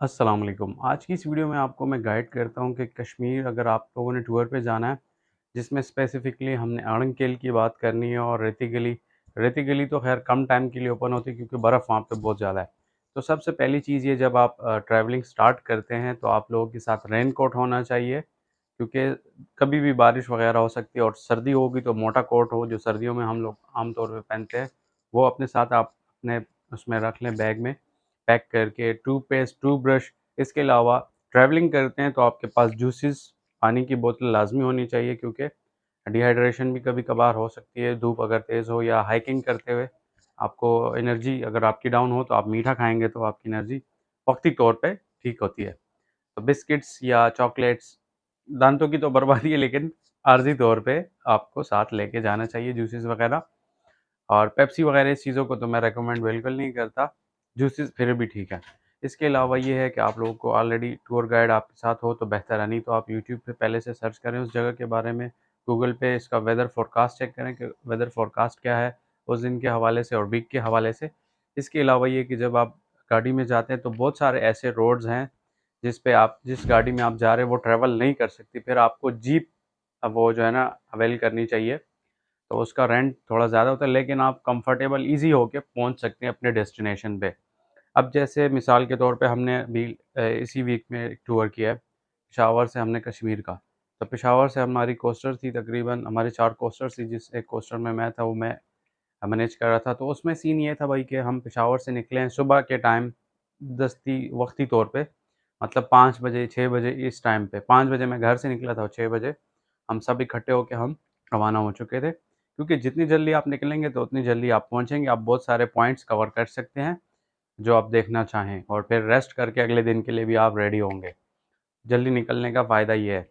अस्सलाम वालेकुम। आज की इस वीडियो में आपको मैं गाइड करता हूँ कि कश्मीर अगर आप लोगों ने टूर पे जाना है, जिसमें स्पेसिफ़िकली हमने अड़ंकेल की बात करनी है और रेती गली तो ख़ैर कम टाइम के लिए ओपन होती है क्योंकि बर्फ़ वहाँ पे बहुत ज़्यादा है। तो सबसे पहली चीज़ ये जब आप ट्रैवलिंग स्टार्ट करते हैं तो आप लोगों के साथ रेनकोट होना चाहिए क्योंकि कभी भी बारिश वग़ैरह हो सकती है और सर्दी होगी तो मोटा कोट हो जो सर्दियों में हम लोग आम तौर पे पहनते हैं, वो अपने साथ आप अपने उसमें रख लें बैग में। पैक करके टूथपेस्ट, टूथब्रश इसके अलावा ट्रैवलिंग करते हैं तो आपके पास जूसेस, पानी की बोतल लाज़मी होनी चाहिए क्योंकि डिहाइड्रेशन भी कभी-कभार हो सकती है, धूप अगर तेज़ हो या हाइकिंग करते हुए आपको एनर्जी अगर आपकी डाउन हो तो आप मीठा खाएँगे तो आपकी एनर्जी वक़्ती तौर पे ठीक होती है। तो बिस्किट्स या चॉकलेट्स, दांतों की तो बर्बादी है लेकिन आर्ज़ी तौर पे आपको साथ लेके जाना चाहिए जूसेस वग़ैरह। और पेप्सी वगैरह इस चीज़ों को तो मैं रिकमेंड बिल्कुल नहीं करता, जूसेस फिर भी ठीक है। इसके अलावा ये है कि आप लोगों को ऑलरेडी टूर गाइड आपके साथ हो तो बेहतर है, नहीं तो आप यूट्यूब पे पहले से सर्च करें उस जगह के बारे में, गूगल पे इसका वेदर फ़ोरकास्ट चेक करें कि वेदर फ़ोरकास्ट क्या है, उस दिन के हवाले से और वीक के हवाले से। इसके अलावा ये कि जब आप गाड़ी में जाते हैं तो बहुत सारे ऐसे रोड्स हैं, जिस गाड़ी में आप जा रहे हैं वो ट्रैवल नहीं कर सकती, फिर आपको जीप वो जो है ना अवेल करनी चाहिए। तो उसका रेंट थोड़ा ज़्यादा होता है लेकिन आप कंफर्टेबल ईज़ी होके पहुँच सकते हैं अपने डेस्टिनेशन पे। अब जैसे मिसाल के तौर पे हमने अभी इसी वीक में एक टूर किया है, पेशावर से हमने कश्मीर का। तो पेशावर से हमारी कोस्टर थी तकरीबन हमारी 4 कोस्टर्स थी जिस एक कोस्टर में मैं था वो मैं मैनेज कर रहा था। तो उसमें सीन ये था भाई कि हम पेशावर से निकले हैं सुबह के टाइम वक़्ती तौर पे मतलब 5 बजे 6 बजे इस टाइम पे 5 बजे मैं घर से निकला था और 6 बजे हम सब इकट्ठे होके हम रवाना हो चुके थे। क्योंकि जितनी जल्दी आप निकलेंगे तो उतनी जल्दी आप पहुँचेंगे, आप बहुत सारे पॉइंट्स कवर कर सकते हैं, जो आप देखना चाहें और फिर रेस्ट करके अगले दिन के लिए भी आप रेडी होंगे। जल्दी निकलने का फ़ायदा ये है।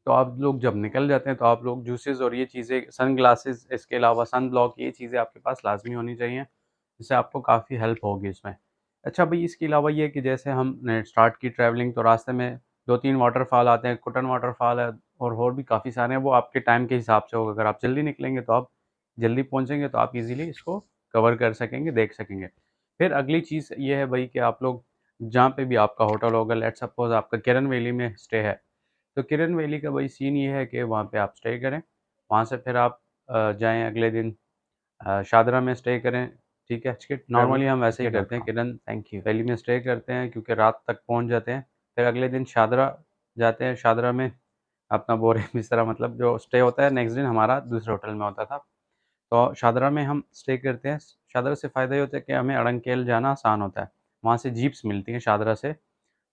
तो आप लोग जब निकल जाते हैं तो आप लोग जूसेस और ये चीज़ें सनग्लासेस इसके अलावा सन ब्लॉक ये चीज़ें आपके पास लाज़मी होनी चाहिए, जिससे आपको काफ़ी हेल्प होगी इसमें। अच्छा भई इसके अलावा ये है कि जैसे हमने स्टार्ट की ट्रैवलिंग तो रास्ते में 2-3 वाटरफॉल आते हैं, कुटन वाटरफॉल है और भी काफ़ी सारे हैं, वो आपके टाइम के हिसाब से होगा। अगर आप जल्दी निकलेंगे तो आप जल्दी पहुँचेंगे तो आप ईज़िली इसको कवर कर सकेंगे, देख सकेंगे। फिर अगली चीज़ ये है भई कि आप लोग जहाँ पे भी आपका होटल होगा लेट्स सपोज़ आपका किरन वैली में स्टे है। तो किरन वैली का वही सीन ये है कि वहाँ पे आप स्टे करें, वहाँ से फिर आप जाएँ अगले दिन शादरा में स्टे करें, ठीक है? नॉर्मली हम वैसे ही करते हैं किरन थैंक यू वैली में स्टे करते हैं क्योंकि रात तक पहुँच जाते हैं। फिर अगले दिन शादरा जाते हैं, शादरा में अपना बोरे बिस्तरा मतलब जो स्टे होता है नेक्स्ट दिन हमारा दूसरे होटल में होता था। तो शादरा में हम स्टे करते हैं, शादरा से फ़ायदा ये होता है कि हमें अड़ंकेल जाना आसान होता है। वहाँ से जीप्स मिलती हैं शादरा से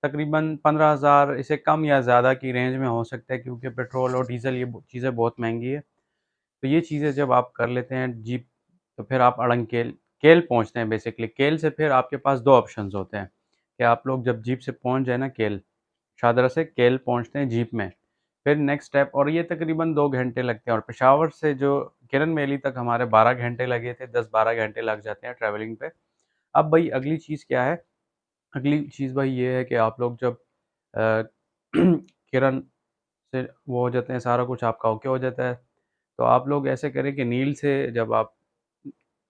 तकरीबन 15,000 इससे कम या ज़्यादा की रेंज में हो सकता है क्योंकि पेट्रोल और डीज़ल ये चीज़ें बहुत महँगी है। तो ये चीज़ें जब आप कर लेते हैं जीप तो फिर आप अड़ंकेल केल पहुँचते हैं बेसिकली। केल से फिर आपके पास 2 ऑप्शंस होते हैं कि आप लोग जब जीप से पहुँच जाए ना केल, शादरा से केल पहुँचते हैं जीप में। फिर नेक्स्ट स्टेप और ये तकरीबन 2 घंटे लगते हैं और पेशावर से जो किरन वैली तक हमारे 12 घंटे लगे थे, 10-12 घंटे लग जाते हैं ट्रैवलिंग पे। अब भई अगली चीज़ क्या है? अगली चीज़ भाई ये है कि आप लोग जब अ, किरण से वो हो जाते हैं, सारा कुछ आपका ओके हो जाता है, तो आप लोग ऐसे करें कि नील से जब आप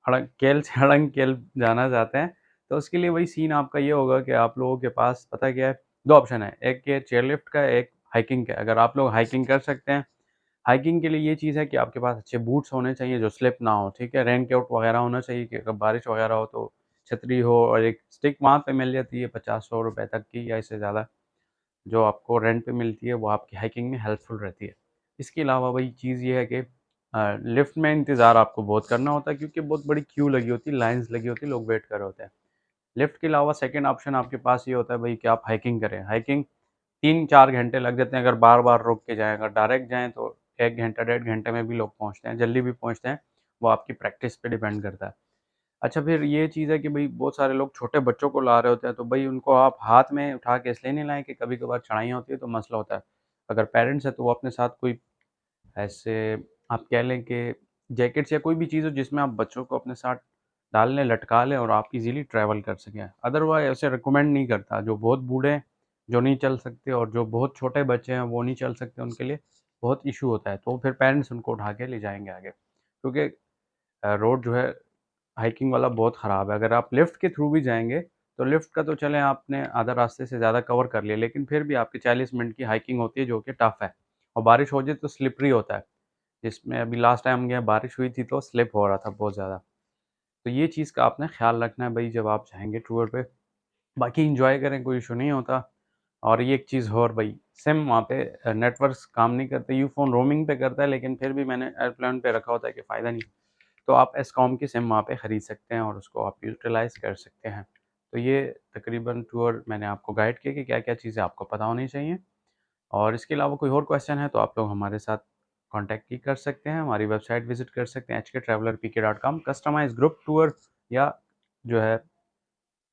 हड़क्केल से हड़ंकेल जाना चाहते हैं, तो उसके लिए वही सीन आपका ये होगा कि आप लोगों के पास पता क्या है, 2 ऑप्शन है, एक ये चेयरलिफ्ट का है, एक हाइकिंग का है। अगर आप लोग हाइकिंग कर सकते हैं, हाइकिंग के लिए ये चीज़ है कि आपके पास अच्छे बूट्स होने चाहिए जो स्लिप ना हो, ठीक है? रेनकोट वगैरह होना चाहिए कि अगर बारिश वगैरह हो तो छतरी हो और एक स्टिक वहाँ पे मिल जाती है 50-100 रुपए तक की या इससे ज़्यादा। जो आपको रेंट पे मिलती है वो आपकी हाइकिंग में हेल्पफुल रहती है। इसके अलावा वही चीज़ ये है कि लिफ्ट में इंतज़ार आपको बहुत करना होता है क्योंकि बहुत बड़ी क्यू लगी होती है, लाइन्स लगी होती है, लोग वेट कर रहे होते हैं। लिफ्ट के अलावा सेकंड ऑप्शन आपके पास ये होता है भई कि आप हाइकिंग करें। हाइकिंग 3-4 घंटे लग जाते हैं अगर बार-बार रुक के जाएँ, अगर डायरेक्ट जाएँ तो 1 घंटा, डेढ़ घंटे में भी लोग पहुँचते हैं, जल्दी भी पहुँचते हैं, वो आपकी प्रैक्टिस पे डिपेंड करता है। अच्छा फिर ये चीज़ है कि भई बहुत सारे लोग छोटे बच्चों को ला रहे होते हैं, तो भई उनको आप हाथ में उठा के इसलिए नहीं लाएँ कि कभी-कभार चढ़ाइयाँ होती है तो मसला होता है। अगर पेरेंट्स हैं तो वो अपने साथ कोई ऐसे आप कह लें कि जैकेट्स या कोई भी चीज़ हो जिसमें आप बच्चों को अपने साथ डाल लें, लटका लें और आप इज़िली ट्रैवल कर सकें। अदरवाइज़ ऐसे रिकमेंड नहीं करता, जो बहुत बूढ़े हैं, जो नहीं चल सकते और जो बहुत छोटे बच्चे हैं वो नहीं चल सकते, उनके लिए बहुत इश्यू होता है, तो फिर पेरेंट्स उनको उठा के ले जाएँगे आगे। क्योंकि रोड जो है हाइकिंग वाला बहुत ख़राब है, अगर आप लिफ्ट के थ्रू भी जाएँगे, तो लिफ्ट का तो चलें आपने आधा रास्ते से ज़्यादा कवर कर लिया, लेकिन फिर भी आपकी 40 मिनट की हाइकिंग होती है जो कि टफ़ है और बारिश हो जाए तो स्लिपरी होता है। जिसमें अभी लास्ट टाइम गए बारिश हुई थी तो स्लिप हो रहा था बहुत ज़्यादा। तो ये चीज़ का आपने ख़्याल रखना है भई जब आप जाएँगे टूर पे। बाकी एन्जॉय करें, कोई इश्यू नहीं होता। और ये एक चीज़ और भई, सिम वहाँ पे नेटवर्क्स काम नहीं करते, यूफ़ोन रोमिंग पे करता है लेकिन फिर भी मैंने एयरप्लेन पे रखा होता है कि फ़ायदा नहीं। तो आप एसकॉम की सिम वहाँ पे खरीद सकते हैं और उसको आप यूटिलाइज़ कर सकते हैं। तो ये तकरीबन टूर मैंने आपको गाइड किया कि क्या-क्या चीज़ें आपको पता होनी चाहिए। और इसके अलावा कोई और क्वेश्चन है तो आप लोग हमारे साथ कॉन्टैक्ट भी कर सकते हैं, हमारी वेबसाइट विज़िट कर सकते हैं hktravelerpk.com। कस्टमाइज़ ग्रुप टूर या जो है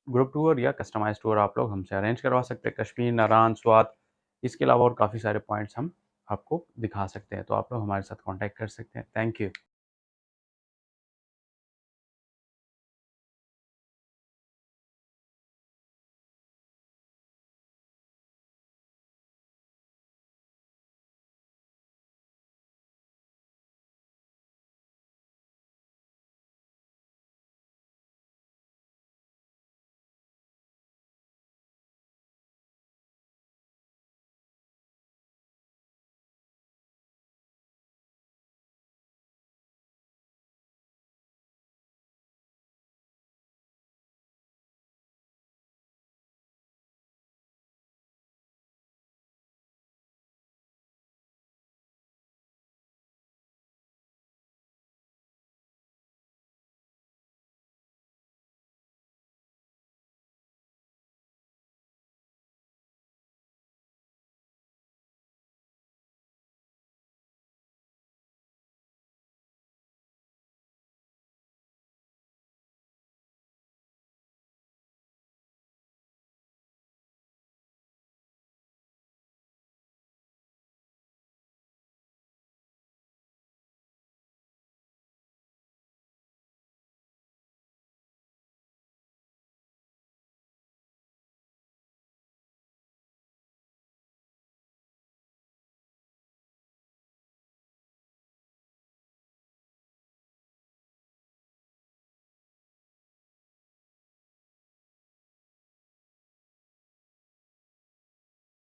ग्रुप टूर या कस्टमाइज़ टूर आप लोग हमसे अरेंज करवा सकते हैं। कश्मीर, नारान, स्वात, इसके अलावा और काफ़ी सारे पॉइंट्स हम आपको दिखा सकते हैं। तो आप लोग हमारे साथ कॉन्टैक्ट कर सकते हैं। Thank you.